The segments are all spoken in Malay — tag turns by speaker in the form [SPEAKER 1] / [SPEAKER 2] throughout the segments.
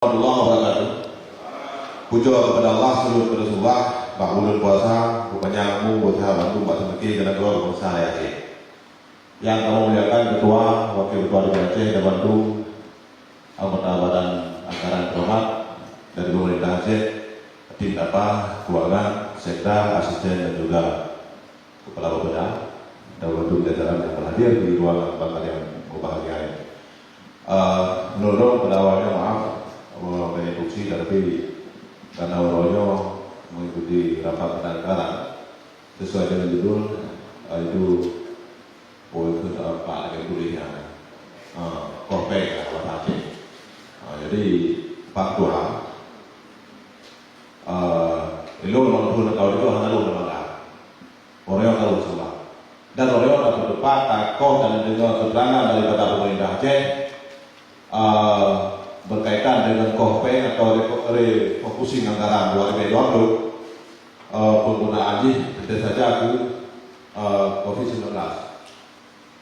[SPEAKER 1] Allah wabarakatuh. Puja kepada Allah seluruh kepada Rasulullah. Bak bulan puasa, rupanya kamu buat bantu buat semeki kena keluar bangsa Aceh. Yang kamu muliakan ketua, wakil ketua di Aceh dan bantu anggota badan anggaran terhormat dari pemerintah Aceh, tim apa, keuangan, sekda, asisten dan juga kepala bapeda dan bantu jajaran yang berhadir di ruangan bakal yang berbahagia ini. Menurut pada awalnya maaf banyak fungsi tapi karena Royo mengikuti rapat penangkaran sesuai dengan judul itu Pak yang kuliah Kopek Aceh. Jadi faktual itu menurut kau itu hanya lu lembaga Royo kalau semua dan Royo dapat depan takut dan juga keterangan daripada pemerintah Aceh berkaitan dengan COPE atau refocusing anggaran 2020 penggunaan haji tentu saja aku COVID-19.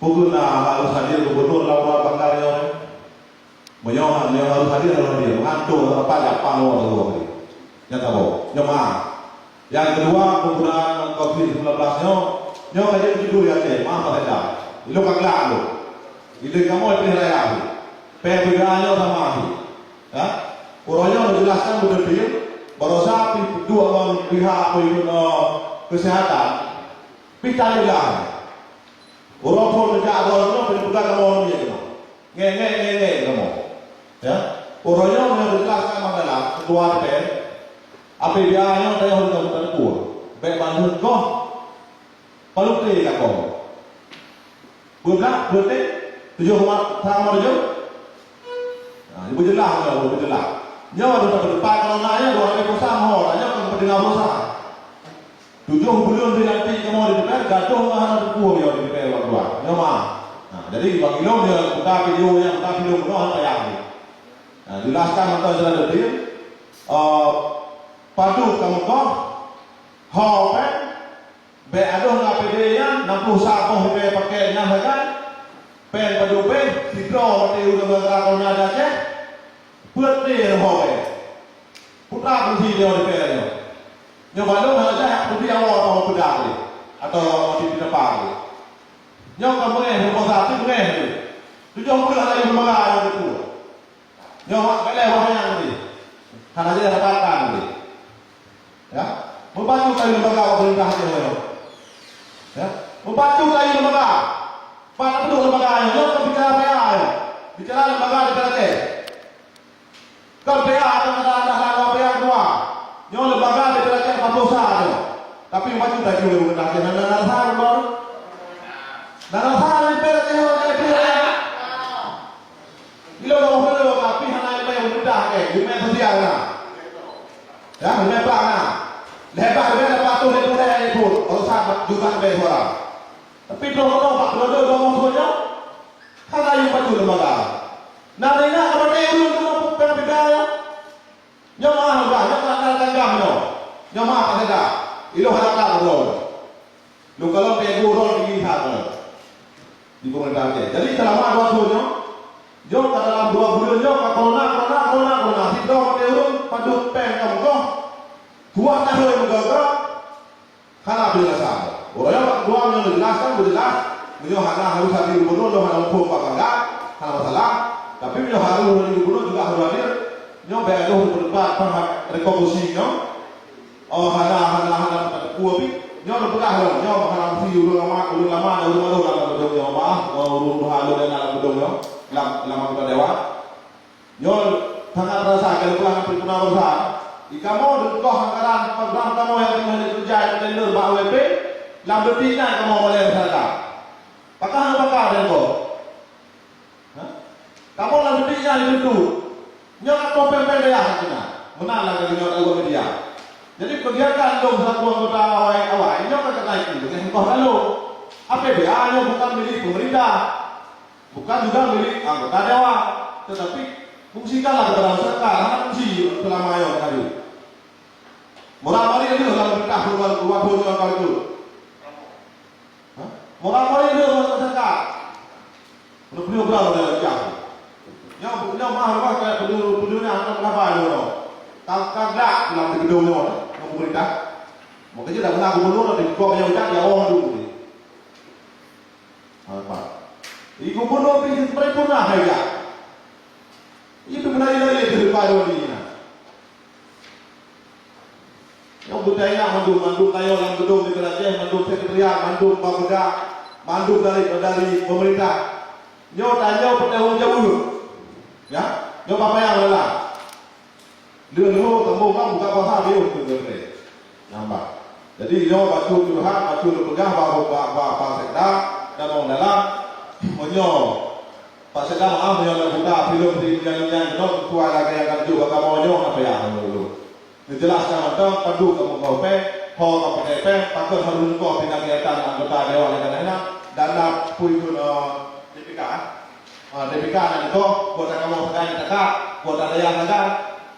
[SPEAKER 1] Pukul harus hadir gubernur Labuan Bangkario, menyohan yang harus hadir adalah dia mengantuk apa ya pano atau apa yang tahu nyoma. Yang kedua penggunaan COVID-19 nyo aja judul ya cek maaf saja. Itu kagak lo. Itu kamu pilih raya. Perbedaannya sama ahli, ya. Orangnya menjelaskan berbeda. Berusaha dua orang pihak kesehatan, pitanya lah. Orang pun menjaga orang berpegang sama orang dia, ngeh kamu, ya. Orangnya menjelaskan mengenai ketua DPR, apabila saya harus bertemu, baik bantu kau, perlu tidak kau, berapa, 7 sama 7. Ibu jelas ya, ibu jelas. Nyawa ada berdepan kalau nanya dua hari bersama, nanya kan berdengar bersama. 7 bulan nanti kamu di DPR, gaduh mana berkuah ya di DPR berdua. Nyawa. Nah, jadi bagi lo dia buka video yang buka video apa yang ini. Nah, jelaskan atau jelas detil. Padu kamu kau, hopen, be aduh nggak pede yang 60 sapoh be pakai nyahakan. Pen padu pen, hidro mati udah bergerak nada aja. Buat dia hobe, putra kunci dia di PRN. Nyoba dong aja, kunci awal mau pedang atau di depan. Nyoba mengenai rumah 1 mengenai 70 lagi lembaga yang itu. Nyoba kalian orang yang ini, karena dia dapatkan ini. Ya, membantu kali lembaga pemerintah itu. Ya, membantu kali lembaga. Pak penduduk lembaga nyoba bicara PA, bicara lembaga di PRN. Kalau PA akan ada PA kedua, yang lembaga diterapkan patosa ada. Tapi macam tadi boleh mengenai dan hal baru. Dan hal yang berbeda dengan PA. Bila orang boleh tapi hanya yang mudah di media sosial lah. Ya, media apa? Lepas dia patuh itu dah itu, kalau sahabat juga bersuara. Tapi kalau pak kalau orang tuanya, kan ayu patuh lembaga. Nah, ini apa dia dulu berbeda. Nyama banyak akan gamno. Nyama apa saja. Ilo harapkan rol. Lu kalau pegu rol di sana. Di pemerintah Aceh. Jadi selama 2 bulan, jom dalam 2 bulan jom corona. Hidup terus padu pen kamu kok. 2 tahun mengaga. Karena bila sama. Orang yang dua yang dijelaskan berjelas. Beliau harus hadir gubernur, lo harus hukum apa enggak, karena masalah. Tapi beliau harus hadir gubernur juga harus hadir. Nyo bayar dulu berdebat paham rekomendasi nyo. Hana kuapi. Nyo berdebat dong. Nyo hana view lama nyo maaf. Halu dan alam bedong nyo. Lama kita dewa. Nyo sangat rasa kalau pulang perikuna usaha. Jika mau dekoh anggaran program kamu yang dimana kerja tender Pak WP, lam betina kamu boleh masyarakat. Pakah dan kau. Kamu lam betina itu. Nyo pempen dia kena. Menang lagi nyo media. Jadi kegiatan dong satu anggota awal nyo kan kena itu dengan kau lalu. APBA nyo bukan milik pemerintah. Bukan juga milik anggota dewan, tetapi fungsikanlah kepada masyarakat, karena fungsi selama yang tadi. Moral itu kalau berkah keluar kalau itu. Moral itu masyarakat. Beliau berapa dia jauh. Yang mahal kayak penduduk nak kenapa itu? Kagak dalam gedung itu, pemerintah. Makanya dah pernah gubernur di kau yang udah dia orang dulu. Apa? Ibu gubernur pergi paripurna saja. Itu benar-benar itu baru ini. Yang budaya mandum kayu yang gedung di kerajaan, mandum sekretariat, mandum Bapeda, mandum dari pemerintah. Nyo tanya penanggung jawab dulu. Ya, nyo apa yang adalah dia dulu temu kan buka puasa dia untuk berdiri. Nampak. Jadi nyo baca curhat, baca pegang Pak Sekda dan orang dalam menyo Pak Sekda maaf menyo buka film di yang nyo tua lagi yang kan juga kamu nyo apa yang dulu. Dijelaskan tentang pandu kamu kau pe, kau kau pakai pe, pakar harus kau pindah kegiatan anggota dewan yang lainnya dan nak puiun DPK, DPK nanti kau buat kamu sekarang kita, buat ada yang ada,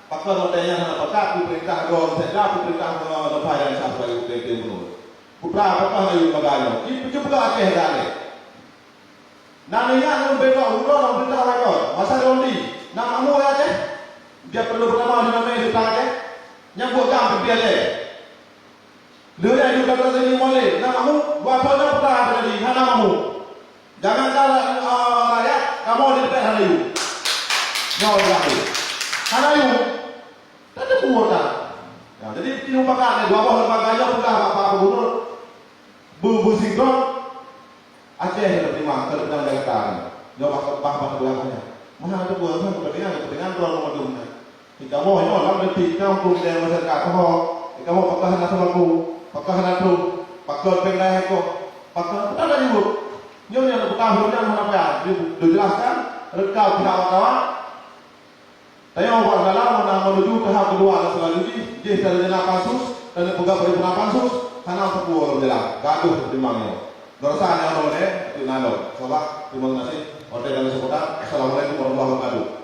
[SPEAKER 1] pakar ada yang ada pakar, perintah kau sedang perintah lepas yang sampai ke timur. Putra apa yang bagaikan? Ini juga apa yang ada? Nanya yang berbeda, urut perintah mereka, masa rondi, nak mahu aja, dia perlu pertama dinamai kita aja. Yang buat gambar dia le. Dia yang juga terjadi mulai. Nama kamu buat apa pernah terjadi? Nama kamu. Jangan kala rakyat kamu di depan hari itu. Jauh lagi. Hari itu. Tadi buatan. Ya, jadi dilupakan. Dua buah lembaganya sudah Pak Gubernur bersinkron. Aceh yang terima terdengar dari kami. Jawab apa belakangnya. Mana ada buatan kepentingan tuan rumah. Kamu hanya orang berarti kamu pun yang masyarakat kamu pakar nak selaku pakar nak tu pakar pengen aku pakar tak ada juga nyo yang pakar hanya mana apa dijelaskan rekal tidak kawan tapi orang dalam menuju tahap kedua dan selanjutnya dia terjadi pansus dan pegawai paripurna pansus karena sepuluh berjalan gaduh di mana dosa yang oleh itu nado sebab terima kasih hotel dan seputar assalamualaikum warahmatullahi wabarakatuh.